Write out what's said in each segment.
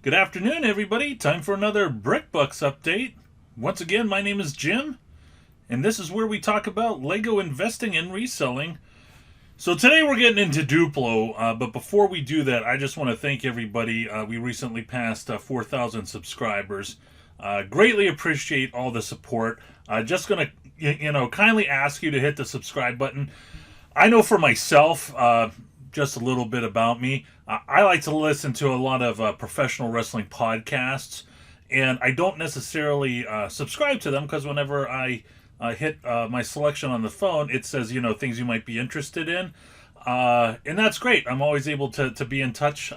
Good afternoon, everybody. Time for another BrickBucks update. Once again, my name is Jim, and this is where we talk about Lego investing and reselling. So today we're getting into Duplo, but before we do that, I just want to thank everybody. We recently passed 4,000 subscribers. Greatly appreciate all the support. Just going to, kindly ask you to hit the subscribe button. I know for myself, just a little bit about me. I like to listen to a lot of professional wrestling podcasts, and I don't necessarily subscribe to them because whenever I hit my selection on the phone, it says, things you might be interested in. And that's great. I'm always able to be in touch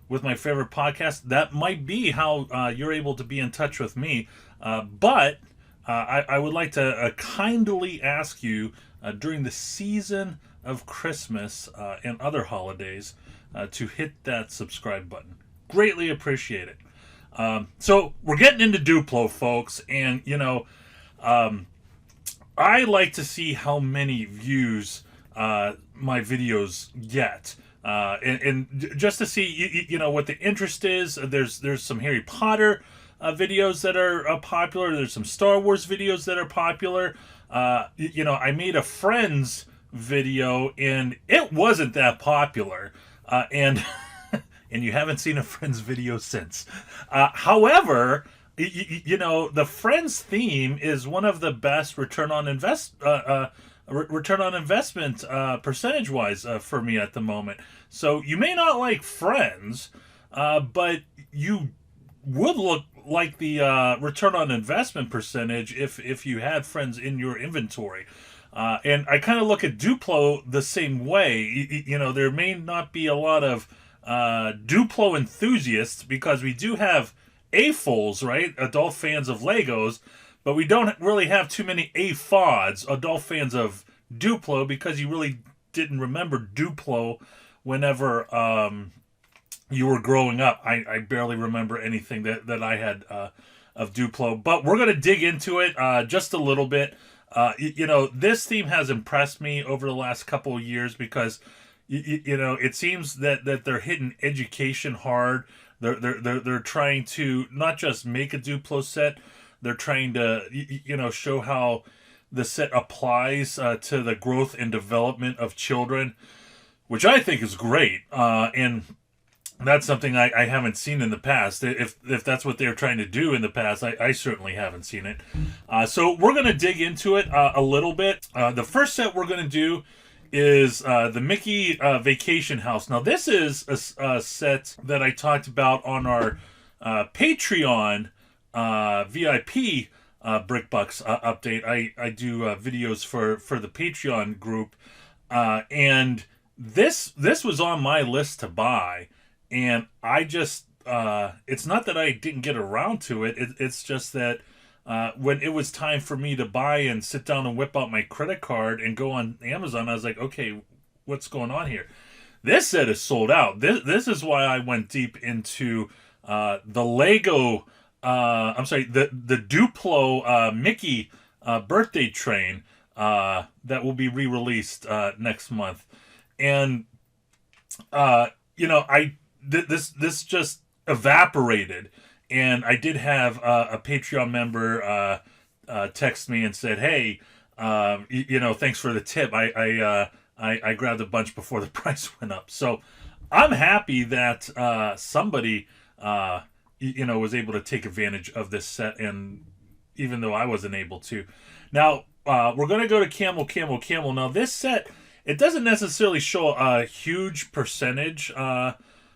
with my favorite podcast. That might be how you're able to be in touch with me. But I would like to kindly ask you during the season of Christmas and other holidays to hit that subscribe button. Greatly appreciate it. So we're getting into Duplo, folks, and I like to see how many views my videos get. And just to see, what the interest is. There's some Harry Potter videos that are popular. There's some Star Wars videos that are popular. I made a Friends video, and it wasn't that popular. And and you haven't seen a Friends video since. However, the Friends theme is one of the best return on investment percentage wise for me at the moment. So you may not like Friends, but you would look like the return on investment percentage if you had Friends in your inventory. And I kind of look at Duplo the same way. There may not be a lot of Duplo enthusiasts because we do have AFOLs, right? Adult fans of Legos, but we don't really have too many AFODs, adult fans of Duplo, because you really didn't remember Duplo whenever you were growing up. I barely remember anything that I had of Duplo, but we're going to dig into it just a little bit. This theme has impressed me over the last couple of years because, it seems that they're hitting education hard. They're trying to not just make a Duplo set, they're trying to, show how the set applies to the growth and development of children, which I think is great. And that's something I haven't seen in the past. If that's what they're trying to do in the past, I certainly haven't seen it. So we're going to dig into it a little bit. The first set we're going to do is the Mickey Vacation House. Now, this is a set that I talked about on our Patreon VIP BrickBucks update. I do videos for the Patreon group, and this was on my list to buy. And I just, it's not that I didn't get around to it. It's just that when it was time for me to buy and sit down and whip out my credit card and go on Amazon, I was like, okay, what's going on here? This set is sold out. This is why I went deep into the Lego, the Duplo Mickey birthday train that will be re-released next month. And, this just evaporated, and I did have a Patreon member text me and said, "Hey, thanks for the tip. I grabbed a bunch before the price went up." So I'm happy that somebody was able to take advantage of this set, and even though I wasn't able to. Now we're going to go to Camel. Now this set, it doesn't necessarily show a huge percentage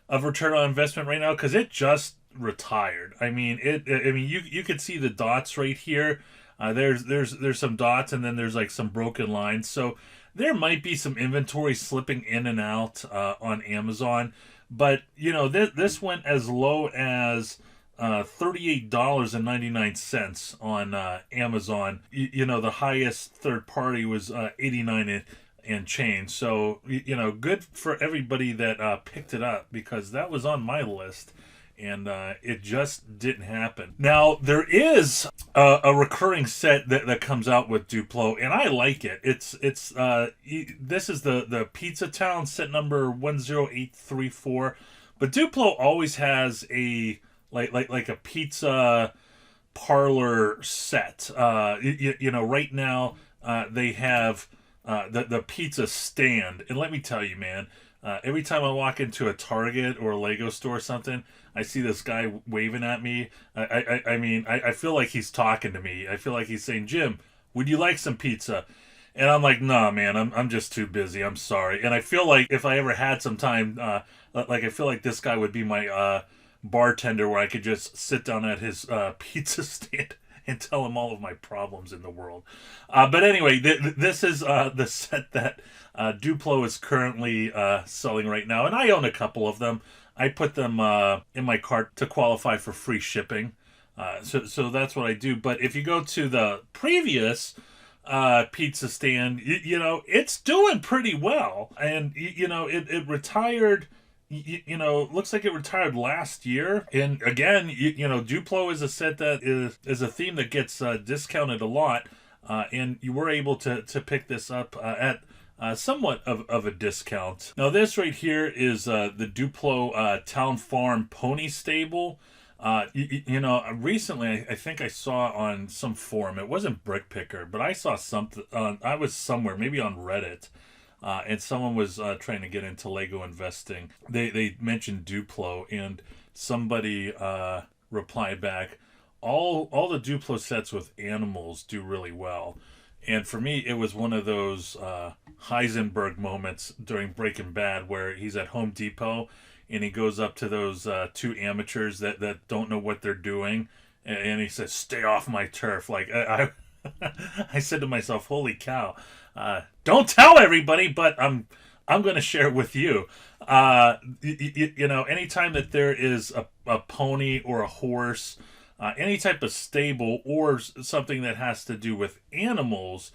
of return on investment right now because it just retired. I mean, you could see the dots right here. There's some dots, and then there's like some broken lines. So there might be some inventory slipping in and out on Amazon. But this went as low as $38.99 on Amazon. The highest third party was 89 and change. So, good for everybody that picked it up because that was on my list and it just didn't happen. Now, there is a recurring set that comes out with Duplo, and I like it. This is the Pizza Town set number 10834. But Duplo always has a like a pizza parlor set. Right now they have the pizza stand, and let me tell you, man, every time I walk into a Target or a Lego store or something, I see this guy waving at me. I feel like he's talking to me. I feel like he's saying, "Jim, would you like some pizza?" And I'm like, "Nah, man, I'm just too busy. I'm sorry." And I feel like if I ever had some time, I feel like this guy would be my bartender, where I could just sit down at his pizza stand and tell him all of my problems in the world. But anyway, this is the set that Duplo is currently selling right now, and I own a couple of them. I put them in my cart to qualify for free shipping. So that's what I do. But if you go to the previous pizza stand, it's doing pretty well. And, it retired, looks like it retired last year. And again, Duplo is a set that is a theme that gets discounted a lot. And you were able to pick this up at somewhat of a discount. Now, this right here is the Duplo Town Farm Pony Stable. Recently, I think I saw on some forum, it wasn't Brick Picker, but I saw something, I was somewhere, maybe on Reddit, and someone was trying to get into Lego investing. They mentioned Duplo, and somebody replied back, all the Duplo sets with animals do really well. And for me, it was one of those Heisenberg moments during Breaking Bad where he's at Home Depot and he goes up to those two amateurs that don't know what they're doing, and he says, "Stay off my turf." Like, I said to myself, "Holy cow. Don't tell everybody, but I'm going to share it with you." Anytime that there is a pony or a horse, any type of stable or something that has to do with animals,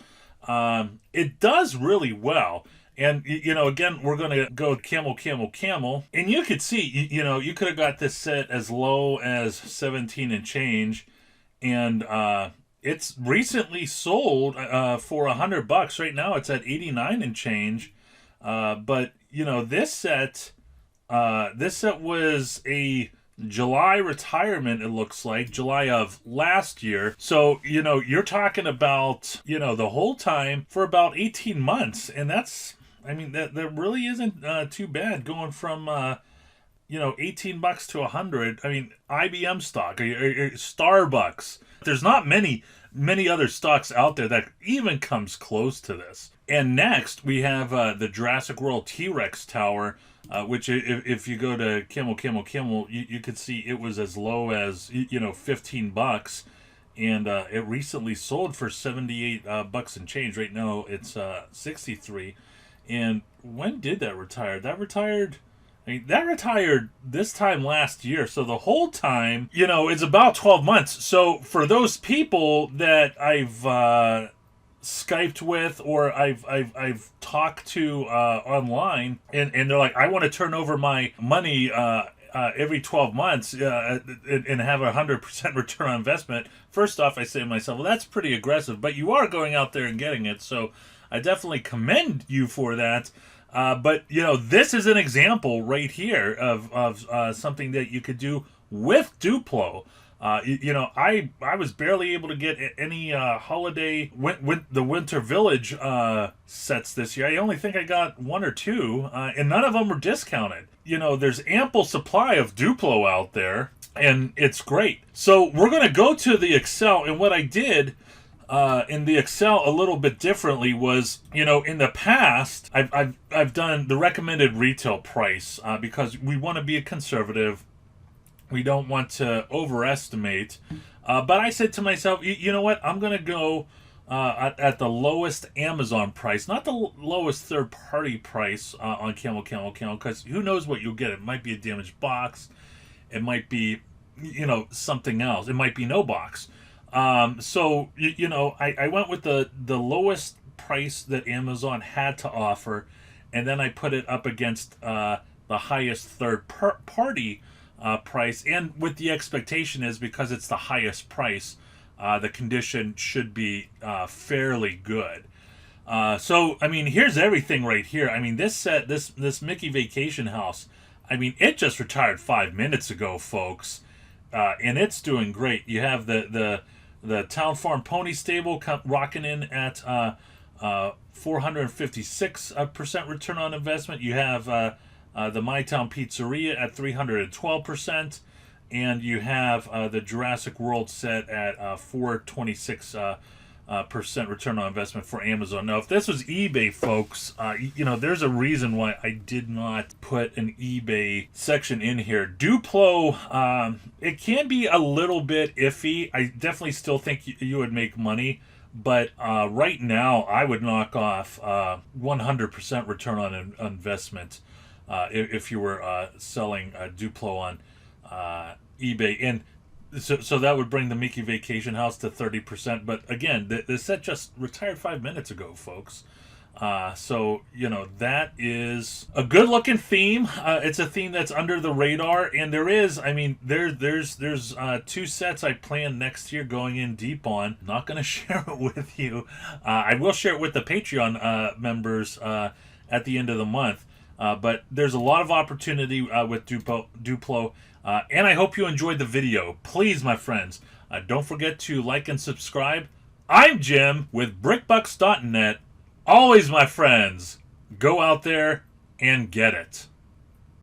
it does really well. And, again, we're going to go camel, camel, camel. And you could see, you could have got this set as low as 17 and change. And it's recently sold for $100. Right now it's at 89 and change. But, this set was a July retirement, it looks like, July of last year. So, you're talking about, the whole time for about 18 months. And that really isn't too bad, going from, $18 to $100. I mean, IBM stock, or Starbucks. There's not many other stocks out there that even comes close to this. And next, we have the Jurassic World T-Rex Tower, which if you go to Camel, Camel, Camel, you could see it was as low as, $15. And it recently sold for $78 and change. Right now, it's $63. And when did that retire? That retired this time last year. So the whole time, it's about 12 months. So for those people that I've Skyped with, or I've talked to online, and they're like, "I want to turn over my money every 12 months and have 100% return on investment." First off, I say to myself, well, that's pretty aggressive, but you are going out there and getting it, so I definitely commend you for that. But this is an example right here of something that you could do with Duplo. I was barely able to get any holiday the Winter Village sets this year. I only think I got one or two, and none of them were discounted. There's ample supply of Duplo out there, and it's great. So we're going to go to the Excel, and what I did in the Excel a little bit differently was, in the past, I've done the recommended retail price because we want to be a conservative. We don't want to overestimate. But I said to myself, you know what? I'm going to go at the lowest Amazon price, not the lowest third-party price on Camel, because who knows what you'll get. It might be a damaged box. It might be, something else. It might be no box. So, I went with the lowest price that Amazon had to offer, and then I put it up against the highest third-party price, and with the expectation is because it's the highest price, the condition should be fairly good. So, here's everything right here. This set, this Mickey Vacation House, I mean, it just retired 5 minutes ago, folks, and it's doing great. You have the Town Farm Pony Stable rocking in at 456% return on investment. You have the My Town Pizzeria at 312%, and you have the Jurassic World set at 426 percent return on investment for Amazon. Now, if this was eBay, folks, there's a reason why I did not put an eBay section in here. Duplo, it can be a little bit iffy. I definitely still think you would make money, but right now I would knock off 100% return on investment if you were selling Duplo on eBay. And so that would bring the Mickey Vacation House to 30%. But again, the set just retired 5 minutes ago, folks. So that is a good looking theme. It's a theme that's under the radar, and there's two sets I plan next year going in deep on. Not going to share it with you. I will share it with the Patreon members at the end of the month. But there's a lot of opportunity with Duplo. And I hope you enjoyed the video. Please, my friends, don't forget to like and subscribe. I'm Jim with BrickBucks.net. Always, my friends, go out there and get it.